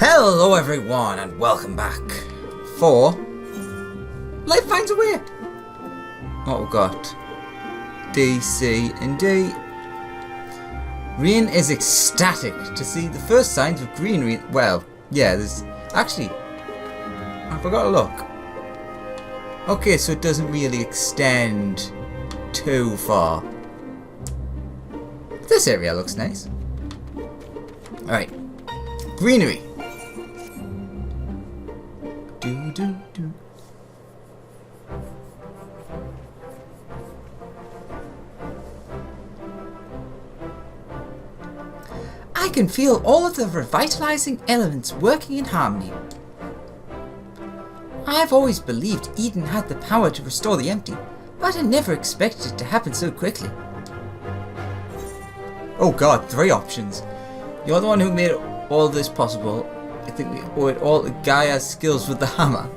Hello everyone and welcome back for Life Finds a Way. What we got? D, C and D. Rien is ecstatic to see the first signs of greenery. Well, yeah, there's actually, I forgot to look. Okay, so it doesn't really extend too far. This area looks nice. Alright. Greenery. Do. I can feel all of the revitalizing elements working in harmony. I've always believed Eden had the power to restore the empty, but I never expected it to happen so quickly. Oh god, 3 options. You're the one who made all this possible. I think we owe it all to Gaia's skills with the hammer.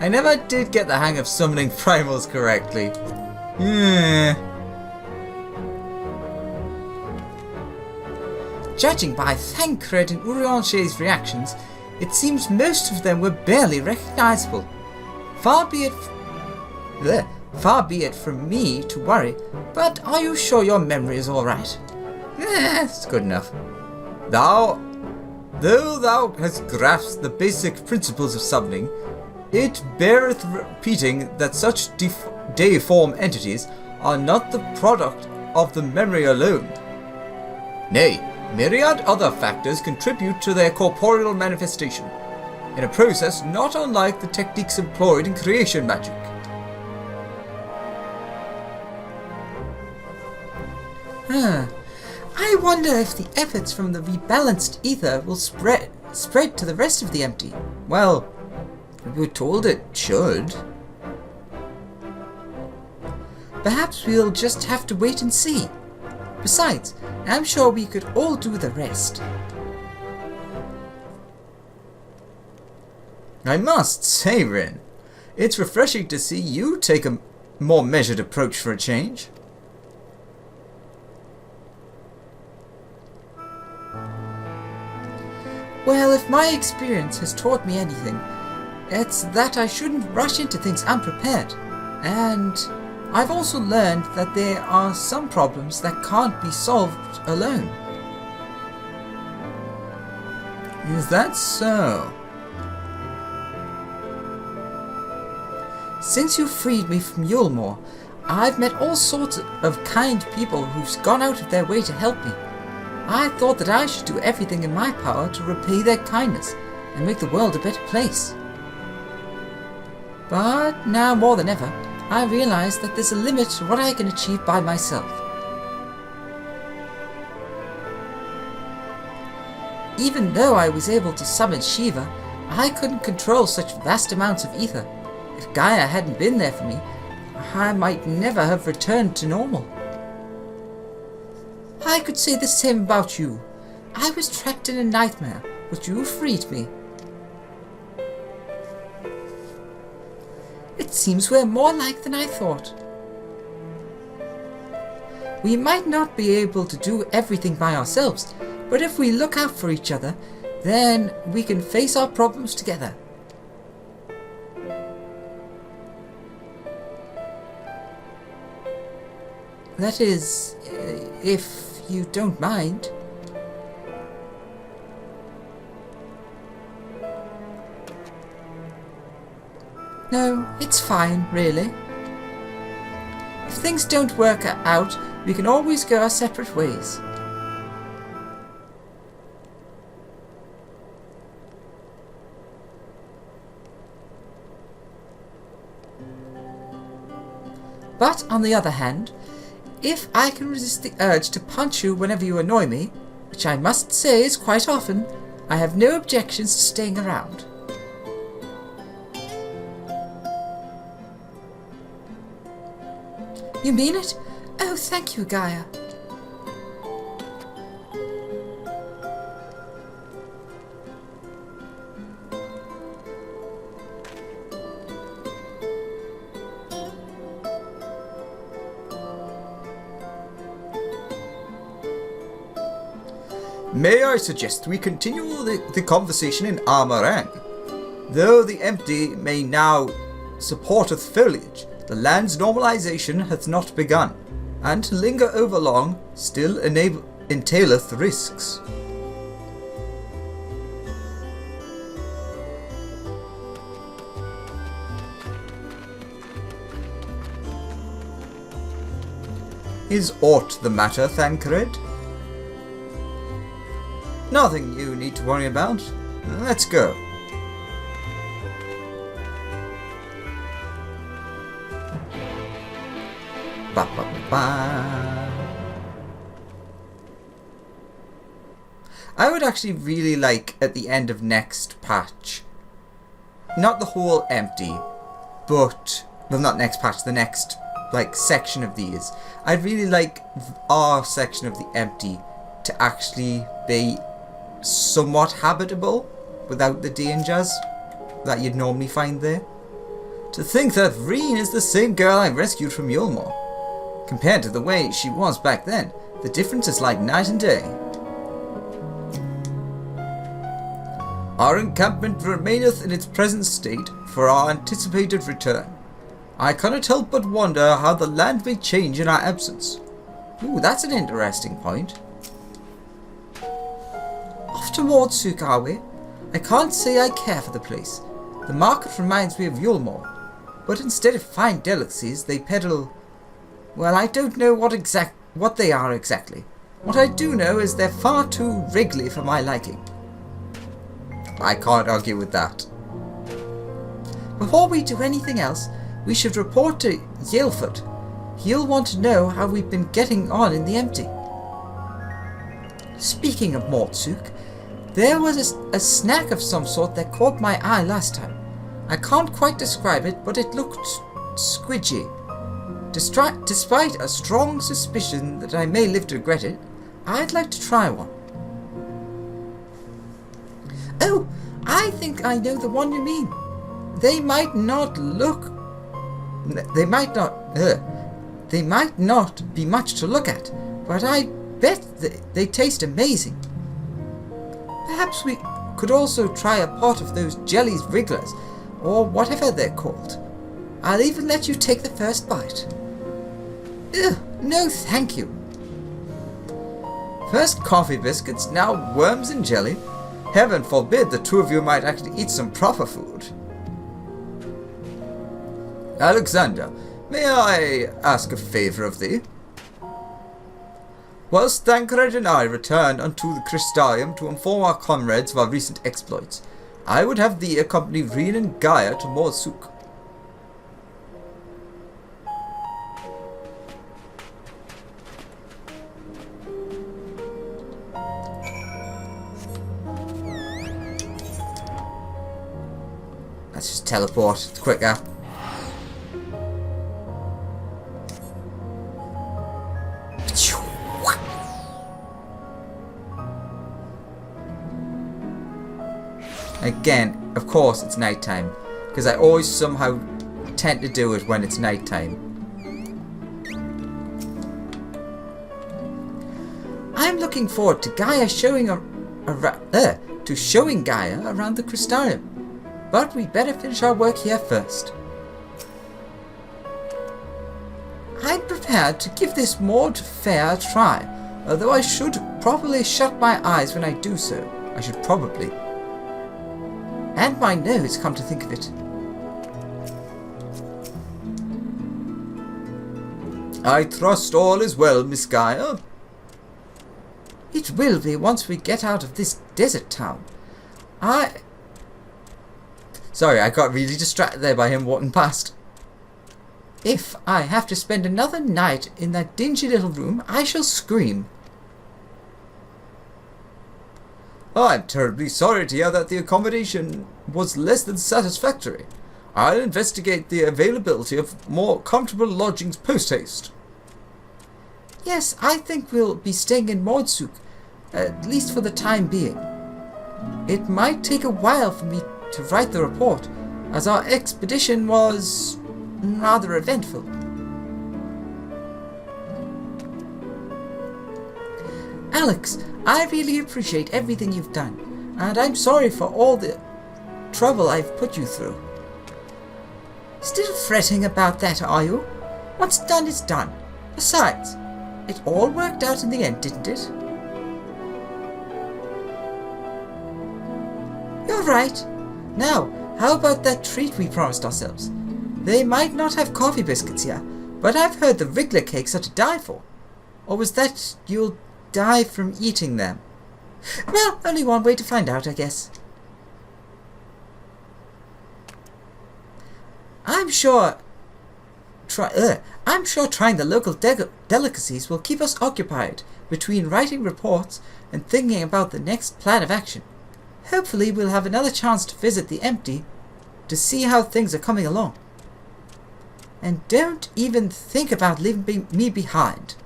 I never did get the hang of summoning primals correctly. Judging by Thancred and Urianche's reactions, it seems most of them were barely recognizable. Far be it from me to worry, but are you sure your memory is alright? It's good enough. Though thou hast grasped the basic principles of summoning, it beareth repeating that such deiform entities are not the product of the memory alone. Nay, myriad other factors contribute to their corporeal manifestation, in a process not unlike the techniques employed in creation magic. I wonder if the efforts from the rebalanced ether will spread to the rest of the empty. Well, we were told it should. Perhaps we'll just have to wait and see. Besides, I'm sure we could all do the rest. I must say, Rin, it's refreshing to see you take a more measured approach for a change. Well, if my experience has taught me anything, it's that I shouldn't rush into things unprepared. And I've also learned that there are some problems that can't be solved alone. Is that so? Since you freed me from Yulmore, I've met all sorts of kind people who've gone out of their way to help me. I thought that I should do everything in my power to repay their kindness and make the world a better place. But now more than ever, I realize that there's a limit to what I can achieve by myself. Even though I was able to summon Shiva, I couldn't control such vast amounts of ether. If Gaia hadn't been there for me, I might never have returned to normal. I could say the same about you. I was trapped in a nightmare, but you freed me. It seems we're more alike than I thought. We might not be able to do everything by ourselves, but if we look out for each other, then we can face our problems together. That is, if you don't mind. No, it's fine, really. If things don't work out, we can always go our separate ways. But on the other hand, if I can resist the urge to punch you whenever you annoy me, which I must say is quite often, I have no objections to staying around. You mean it? Oh, thank you, Gaia. May I suggest we continue the conversation in Armorang? Though the empty may now supporteth foliage, the land's normalization hath not begun, and to linger over long still entaileth risks. Is aught the matter, Thancred? Nothing you need to worry about. Let's go. Ba, ba, ba. I would actually really like at the end of next patch, not the whole empty, but, well, not next patch, the next section of these. I'd really like our section of the empty to actually be somewhat habitable without the dangers that you'd normally find there. To think that Reen is the same girl I rescued from Yulmore. Compared to the way she was back then, the difference is like night and day. Our encampment remaineth in its present state for our anticipated return. I cannot help but wonder how the land may change in our absence. Ooh, that's an interesting point. Off to Mordsuk, are we? I can't say I care for the place. The market reminds me of Yulmore, but instead of fine delicacies, they peddle... Well, I don't know what they are exactly. What I do know is they're far too wriggly for my liking. I can't argue with that. Before we do anything else, we should report to Yelford. He'll want to know how we've been getting on in the empty. Speaking of Mordsuk, there was a snack of some sort that caught my eye last time. I can't quite describe it, but it looked squidgy. Despite a strong suspicion that I may live to regret it, I'd like to try one. Oh, I think I know the one you mean. They might not be much to look at, but I bet they taste amazing. Perhaps we could also try a pot of those jellies wrigglers, or whatever they're called. I'll even let you take the first bite. Ugh, no thank you. First coffee biscuits, now worms and jelly. Heaven forbid the two of you might actually eat some proper food. Alexander, may I ask a favour of thee? Whilst Thancred and I return unto the Crystalium to inform our comrades of our recent exploits, I would have thee accompany Reen and Gaia to Mordsuk. Let's just teleport, it's quicker. Again, of course it's nighttime, because I always somehow tend to do it when it's nighttime. I'm looking forward to Gaia showing Gaia around the Crystalium, but we better finish our work here first. I'm prepared to give this Mord fair a try, although I should probably shut my eyes when I do so. I should probably. And my nose, come to think of it. I trust all is well, Miss Gaia. It will be once we get out of this desert town. Sorry, I got really distracted there by him walking past. If I have to spend another night in that dingy little room, I shall scream. I'm terribly sorry to hear that the accommodation was less than satisfactory. I'll investigate the availability of more comfortable lodgings post-haste. Yes, I think we'll be staying in Mordsuk, at least for the time being. It might take a while for me to write the report, as our expedition was rather eventful. Alex, I really appreciate everything you've done, and I'm sorry for all the trouble I've put you through. Still fretting about that, are you? What's done is done. Besides, it all worked out in the end, didn't it? You're right. Now, how about that treat we promised ourselves? They might not have coffee biscuits here, but I've heard the Wriggler cakes are to die for. Or was that you'll die from eating them? Well, only one way to find out, I guess. I'm sure trying the local delicacies will keep us occupied between writing reports and thinking about the next plan of action. Hopefully we'll have another chance to visit the Empty to see how things are coming along. And don't even think about leaving me behind.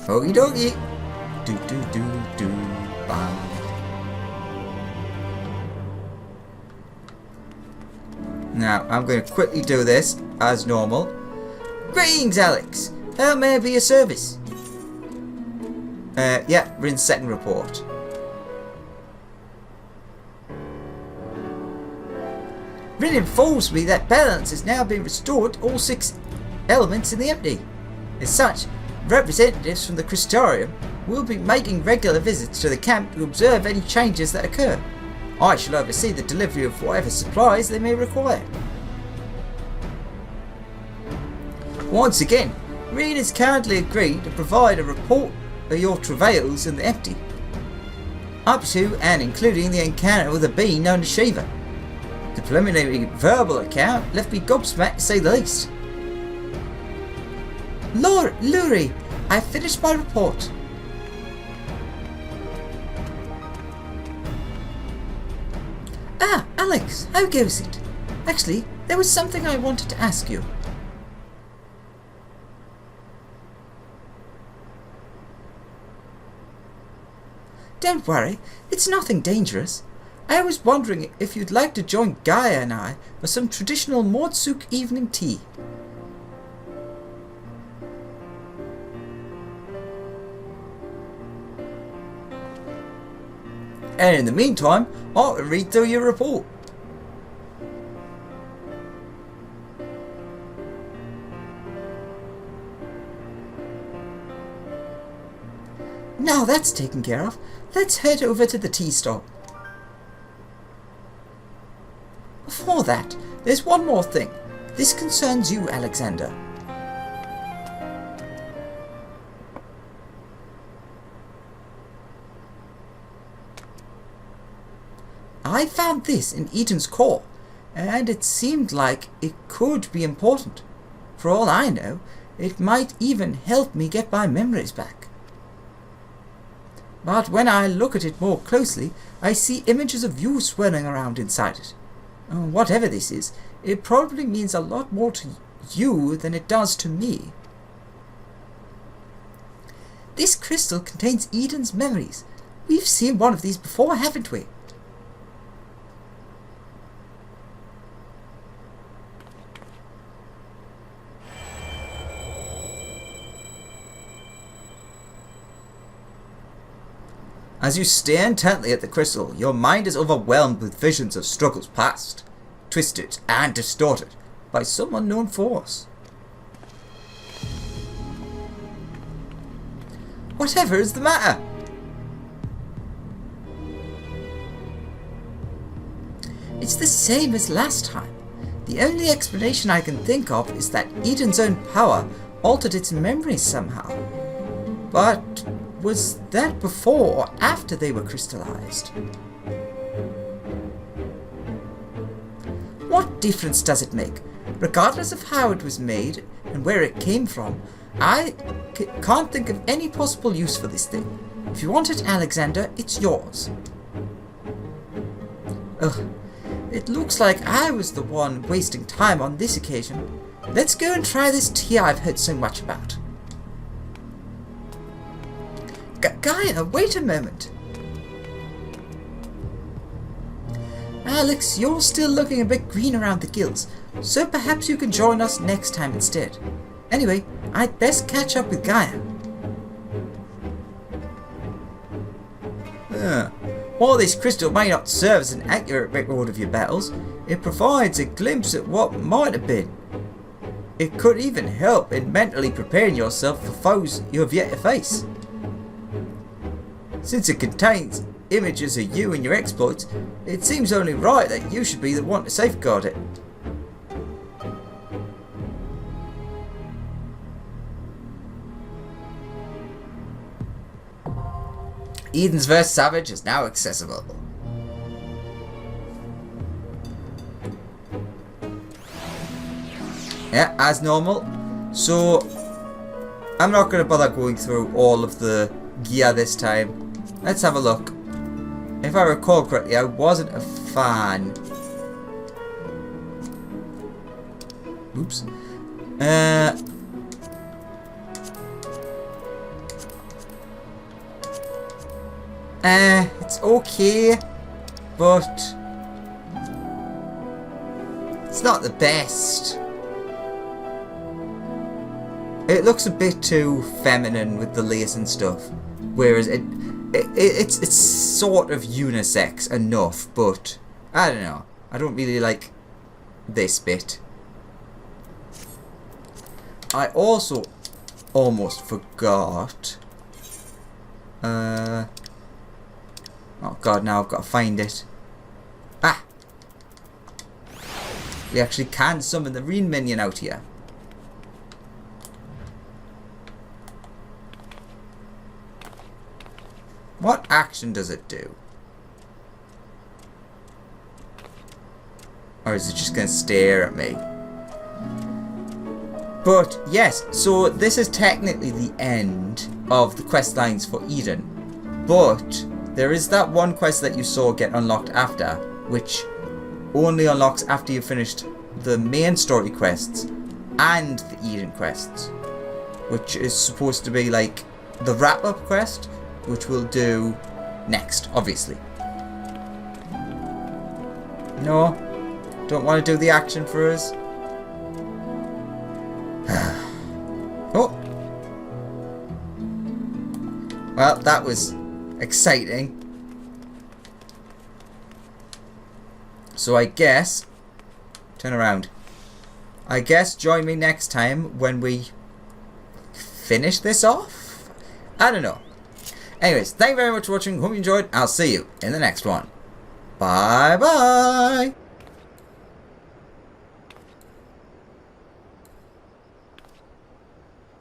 Okie dokie. Do do do do bam. Now, I'm going to quickly do this as normal. Greetings, Alex. How may I be of service? Yeah, we're in second report. Rin informs me that balance has now been restored to all 6 elements in the Empty. As such, representatives from the Crystarium will be making regular visits to the camp to observe any changes that occur. I shall oversee the delivery of whatever supplies they may require. Once again, Rin has kindly agreed to provide a report of your travails in the Empty, up to and including the encounter with a being known as Shiva. The preliminary verbal account left me gobsmacked to say the least. Luri, I've finished my report. Ah, Alex, how goes it? Actually, there was something I wanted to ask you. Don't worry, it's nothing dangerous. I was wondering if you'd like to join Gaia and I for some traditional Mordsuk evening tea. And in the meantime, I'll read through your report. Now that's taken care of, let's head over to the tea stall. Before that, there's one more thing. This concerns you, Alexander. I found this in Eden's core, and it seemed like it could be important. For all I know, it might even help me get my memories back. But when I look at it more closely, I see images of you swirling around inside it. Whatever this is, it probably means a lot more to you than it does to me. This crystal contains Eden's memories. We've seen one of these before, haven't we? As you stare intently at the crystal, your mind is overwhelmed with visions of struggles past, twisted and distorted by some unknown force. Whatever is the matter? It's the same as last time. The only explanation I can think of is that Eden's own power altered its memories somehow. But was that before or after they were crystallized? What difference does it make? Regardless of how it was made and where it came from, I can't think of any possible use for this thing. If you want it, Alexander, it's yours. Ugh, it looks like I was the one wasting time on this occasion. Let's go and try this tea I've heard so much about. Gaia, wait a moment. Alex, you're still looking a bit green around the gills, so perhaps you can join us next time instead. Anyway, I'd best catch up with Gaia. While this crystal may not serve as an accurate record of your battles, it provides a glimpse at what might have been. It could even help in mentally preparing yourself for foes you have yet to face. Since it contains images of you and your exploits, it seems only right that you should be the one to safeguard it. Eden's vs. Savage is now accessible. Yeah, as normal. So, I'm not going to bother going through all of the gear this time. Let's have a look. If I recall correctly, I wasn't a fan. Oops. It's okay, but it's not the best. It looks a bit too feminine with the lace and stuff, whereas it's sort of unisex enough, but I don't know. I don't really like this bit. I also almost forgot. Oh god, now I've got to find it. Ah! We actually can summon the REALM minion out here. What action does it do? Or is it just going to stare at me? But yes, so this is technically the end of the quest lines for Eden. But there is that one quest that you saw get unlocked after, which only unlocks after you've finished the main story quests and the Eden quests, which is supposed to be like the wrap-up quest, which we'll do next, obviously. No, don't want to do the action for us. Oh, well, that was exciting. So I guess, turn around. I guess join me next time when we finish this off? I don't know. Anyways, thank you very much for watching. Hope you enjoyed. I'll see you in the next one. Bye bye.